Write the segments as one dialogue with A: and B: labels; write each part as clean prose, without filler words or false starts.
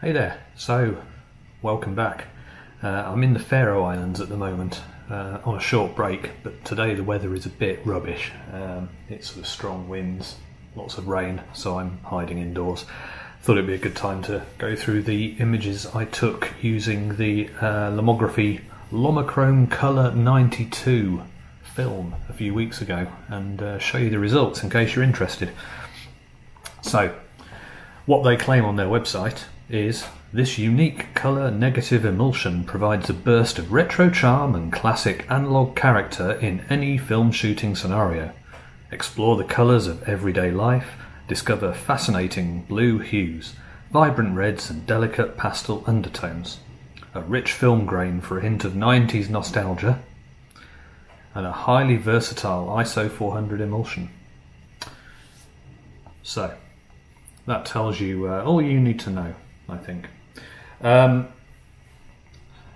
A: Hey there, so welcome back. I'm in the Faroe Islands at the moment on a short break, but today the weather is a bit rubbish. It's sort of strong winds, lots of rain, so I'm hiding indoors. Thought it'd be a good time to go through the images I took using the Lomography Lomochrome Color 92 film a few weeks ago and show you the results in case you're interested. So, what they claim on their website is this unique colour negative emulsion provides a burst of retro charm and classic analogue character in any film shooting scenario. Explore the colours of everyday life, discover fascinating blue hues, vibrant reds and delicate pastel undertones, a rich film grain for a hint of 90s nostalgia, and a highly versatile ISO 400 emulsion. So, that tells you all you need to know, I think.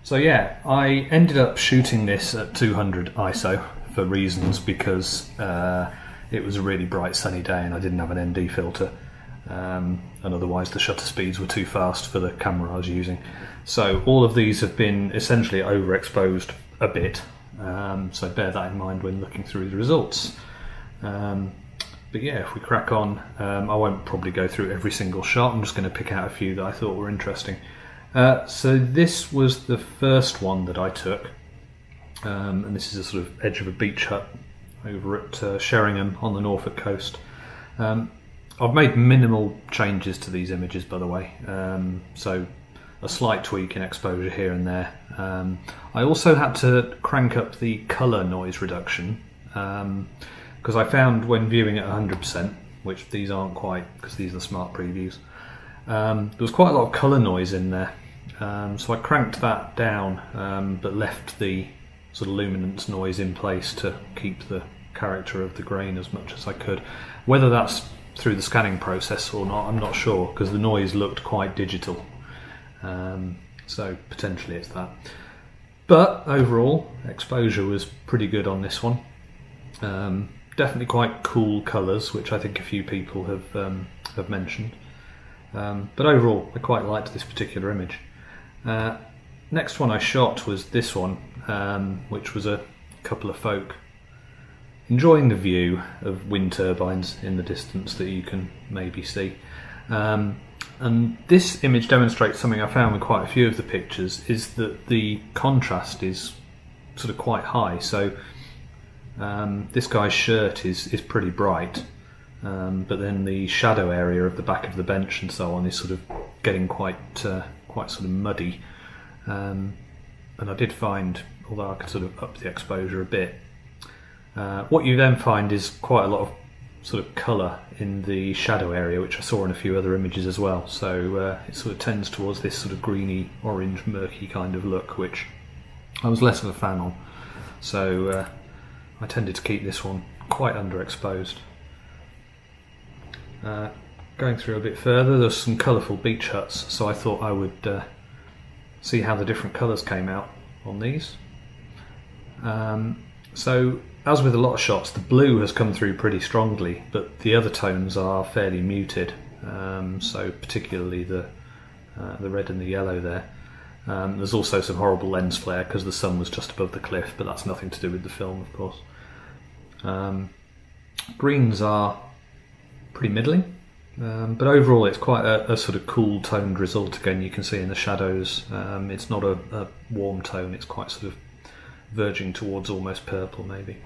A: So yeah, I ended up shooting this at 200 ISO for reasons because it was a really bright sunny day and I didn't have an ND filter, and otherwise the shutter speeds were too fast for the camera I was using. So all of these have been essentially overexposed a bit, so bear that in mind when looking through the results. But yeah, if we crack on, I won't probably go through every single shot. I'm just going to pick out a few that I thought were interesting. So this was the first one that I took, and this is a sort of edge of a beach hut over at Sheringham on the Norfolk coast. I've made minimal changes to these images, by the way, so a slight tweak in exposure here and there. I also had to crank up the colour noise reduction, because I found when viewing at 100%, which these aren't quite because these are smart previews, there was quite a lot of colour noise in there, so I cranked that down, but left the sort of luminance noise in place to keep the character of the grain as much as I could. Whether that's through the scanning process or not, I'm not sure, because the noise looked quite digital, so potentially it's that. But overall, exposure was pretty good on this one. Definitely quite cool colours, which I think a few people have mentioned. But overall, I quite liked this particular image. Next one I shot was this one, which was a couple of folk enjoying the view of wind turbines in the distance that you can maybe see. And this image demonstrates something I found with quite a few of the pictures, is that the contrast is sort of quite high. So this guy's shirt is pretty bright, but then the shadow area of the back of the bench and so on is sort of getting quite sort of muddy. And I did find, although I could sort of up the exposure a bit, what you then find is quite a lot of sort of colour in the shadow area, which I saw in a few other images as well. So it sort of tends towards this sort of greeny, orange, murky kind of look, which I was less of a fan on. So I tended to keep this one quite underexposed. Going through a bit further, there's some colourful beach huts, so I thought I would see how the different colours came out on these. So, as with a lot of shots, the blue has come through pretty strongly, but the other tones are fairly muted. So, particularly the red and the yellow there. There's also some horrible lens flare because the sun was just above the cliff, but that's nothing to do with the film, of course. Greens are pretty middling, but overall it's quite a sort of cool toned result. Again, you can see in the shadows, it's not a warm tone, it's quite sort of verging towards almost purple maybe.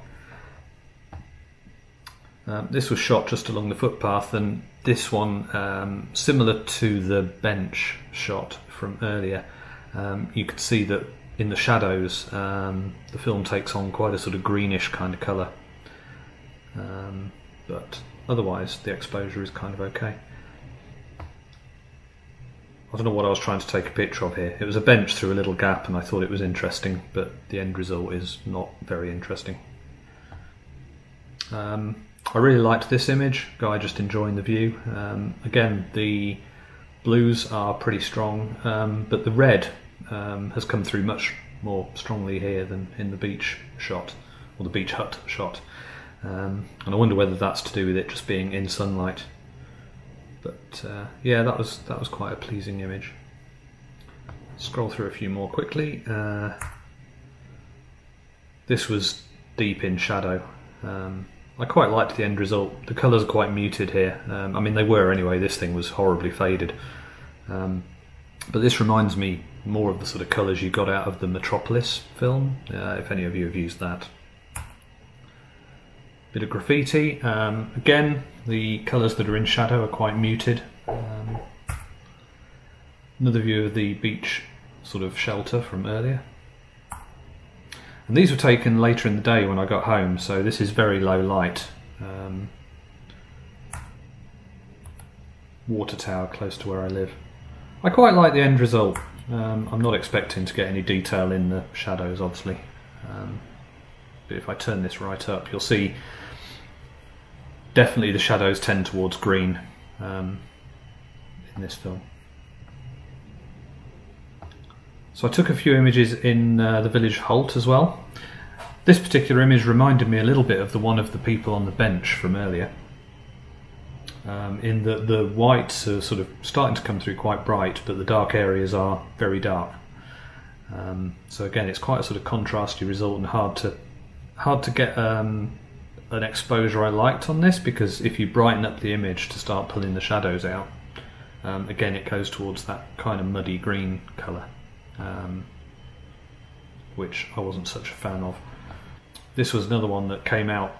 A: This was shot just along the footpath, and this one, similar to the bench shot from earlier, you could see that in the shadows the film takes on quite a sort of greenish kind of colour, but otherwise the exposure is kind of okay. I don't know what I was trying to take a picture of here. It was a bench through a little gap and I thought it was interesting, but the end result is not very interesting. I really liked this image, guy just enjoying the view. Again, the blues are pretty strong, but the red has come through much more strongly here than in the beach shot, or the beach hut shot. And I wonder whether that's to do with it just being in sunlight. But yeah, that was quite a pleasing image. Scroll through a few more quickly. This was deep in shadow. I quite liked the end result. The colours are quite muted here. I mean, they were anyway. This thing was horribly faded. But this reminds me more of the sort of colours you got out of the Metropolis film, if any of you have used that. Bit of graffiti. Again, the colours that are in shadow are quite muted. Another view of the beach sort of shelter from earlier. And these were taken later in the day when I got home, so this is very low light. Water tower close to where I live. I quite like the end result. I'm not expecting to get any detail in the shadows, obviously. But if I turn this right up, you'll see definitely the shadows tend towards green in this film. So I took a few images in the village Holt as well. This particular image reminded me a little bit of the one of the people on the bench from earlier. In that the whites are sort of starting to come through quite bright, but the dark areas are very dark. So again, it's quite a sort of contrasty result and hard to get an exposure I liked on this, because if you brighten up the image to start pulling the shadows out, again it goes towards that kind of muddy green colour. Which I wasn't such a fan of. This was another one that came out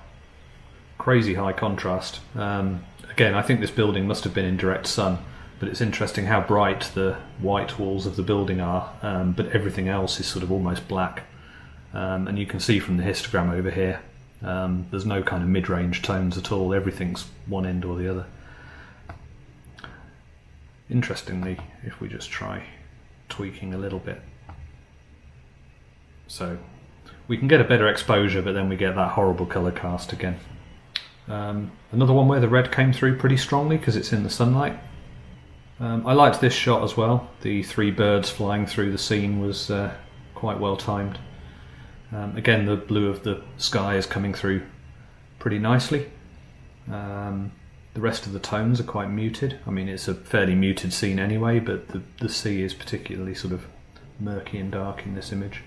A: crazy high contrast. Again, I think this building must have been in direct sun, but it's interesting how bright the white walls of the building are, but everything else is sort of almost black. And you can see from the histogram over here, there's no kind of mid-range tones at all. Everything's one end or the other. Interestingly, if we just try tweaking a little bit, so we can get a better exposure, but then we get that horrible colour cast again. Another one where the red came through pretty strongly because it's in the sunlight. I liked this shot as well. The three birds flying through the scene was quite well timed. Again, the blue of the sky is coming through pretty nicely. The rest of the tones are quite muted. I mean, it's a fairly muted scene anyway, but the sea is particularly sort of murky and dark in this image.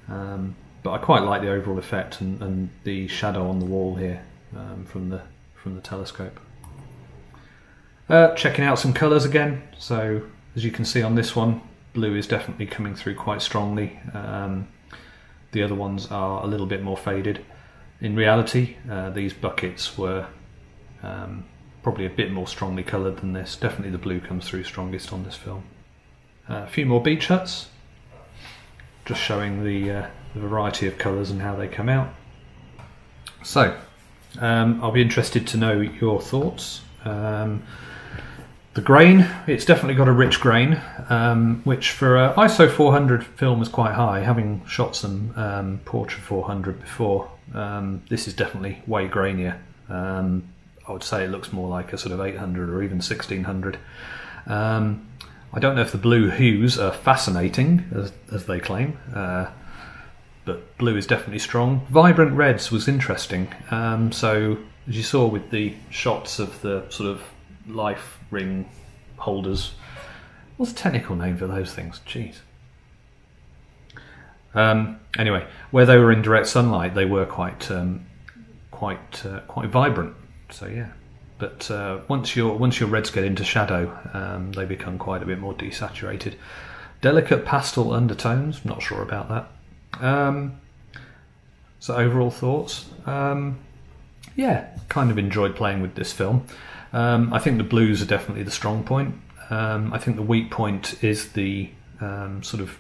A: But I quite like the overall effect and the shadow on the wall here from the telescope. Checking out some colours again. So as you can see on this one, blue is definitely coming through quite strongly. The other ones are a little bit more faded. In reality, these buckets were probably a bit more strongly coloured than this. Definitely the blue comes through strongest on this film. A few more beach huts, just showing the variety of colours and how they come out. So, I'll be interested to know your thoughts. The grain, it's definitely got a rich grain, which for an ISO 400 film is quite high. Having shot some Portra 400 before, this is definitely way grainier. I would say it looks more like a sort of 800 or even 1600. I don't know if the blue hues are fascinating, as they claim, but blue is definitely strong. Vibrant reds was interesting. So, as you saw with the shots of the sort of life ring holders, what's the technical name for those things? Jeez. Anyway, where they were in direct sunlight, they were quite vibrant. So yeah, but once your reds get into shadow, they become quite a bit more desaturated. Delicate pastel undertones. Not sure about that. So overall thoughts. Yeah, kind of enjoyed playing with this film. I think the blues are definitely the strong point. I think the weak point is the sort of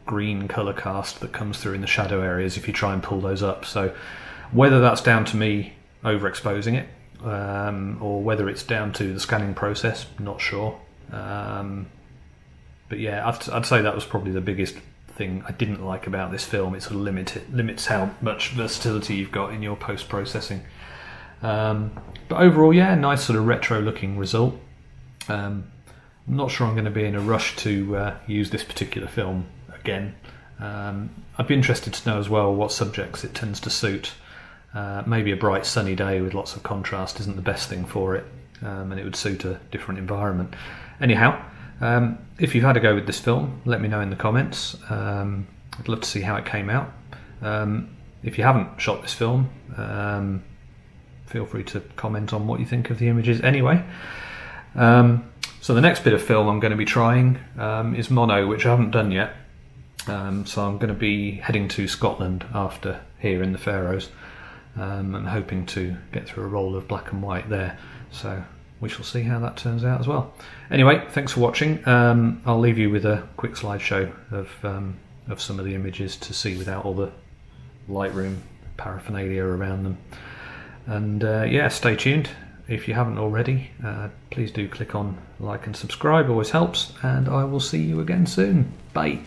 A: green colour cast that comes through in the shadow areas if you try and pull those up. So whether that's down to me overexposing it, or whether it's down to the scanning process, not sure. But yeah, I'd say that was probably the biggest thing I didn't like about this film. It sort of limits how much versatility you've got in your post-processing. But overall, yeah, nice sort of retro-looking result. I'm not sure I'm going to be in a rush to use this particular film again. I'd be interested to know as well what subjects it tends to suit. Maybe a bright sunny day with lots of contrast isn't the best thing for it, and it would suit a different environment. Anyhow, If you've had a go with this film, let me know in the comments. I'd love to see how it came out. If you haven't shot this film, feel free to comment on what you think of the images anyway. So the next bit of film I'm going to be trying is mono, which I haven't done yet. So I'm going to be heading to Scotland after here in the Faroes, and hoping to get through a roll of black and white there. So we shall see how that turns out as well. Anyway, thanks for watching. I'll leave you with a quick slideshow of some of the images to see without all the Lightroom paraphernalia around them. And yeah, stay tuned. If you haven't already, please do click on like and subscribe, always helps, and I will see you again soon. Bye.